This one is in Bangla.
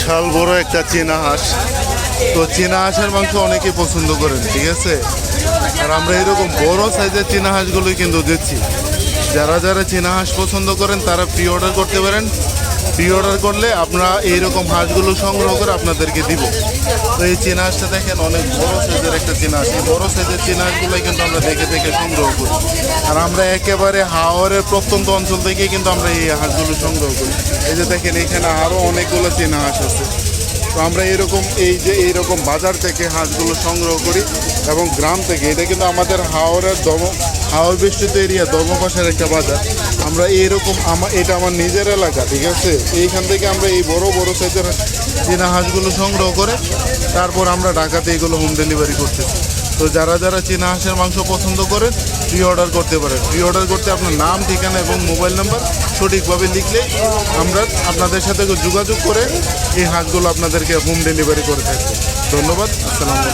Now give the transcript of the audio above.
বিশাল বড় একটা চীনা হাঁস। তো চীনা হাঁসের মাংস অনেকেই পছন্দ করেন, ঠিক আছে। আর আমরা এরকম বড় সাইজের চীনা হাঁসগুলোই কিন্তু দিচ্ছি। যারা যারা চীনা হাঁস পছন্দ করেন তারা প্রি অর্ডার করতে পারেন। প্রি অর্ডার করলে আমরা এইরকম হাঁসগুলো সংগ্রহ করে আপনাদেরকে দিব। তো এই চীনা হাঁসটা দেখেন অনেক বড় সাইজের একটা চীনা হাঁস। এই বড় সাইজের চীনা হাঁসগুলোই কিন্তু আমরা দেখে দেখে সংগ্রহ করি। আর আমরা একেবারে হাওরের প্রত্যন্ত অঞ্চল থেকেই কিন্তু আমরা এই হাঁসগুলো সংগ্রহ করি। এই যে দেখেন এখানে আরও অনেকগুলো চীনা হাঁস আছে। তো আমরা এরকম এইরকম বাজার থেকে হাঁসগুলো সংগ্রহ করি এবং গ্রাম থেকে। এটা কিন্তু আমাদের হাওরের হাওর বেষ্টিত এরিয়া ধর্মপাশের একটা বাজার। আমরা এইরকম এটা আমার নিজের এলাকা, ঠিক আছে। এইখান থেকে আমরা এই বড় বড় সাইজের চীনা হাঁসগুলো সংগ্রহ করে তারপর আমরা ঢাকাতে এগুলো হোম ডেলিভারি করতেছি। তো যারা যারা চীনা হাঁসের মাংস পছন্দ করেন প্রি অর্ডার করতে পারেন। প্রি অর্ডার করতে আপনার নাম, ঠিকানা এবং মোবাইল নাম্বার সঠিকভাবে লিখলে আমরা আপনাদের সাথে যোগাযোগ করে এই হাঁসগুলো আপনাদেরকে হোম ডেলিভারি করে থাকি। ধন্যবাদ। আসসালামু আলাইকুম।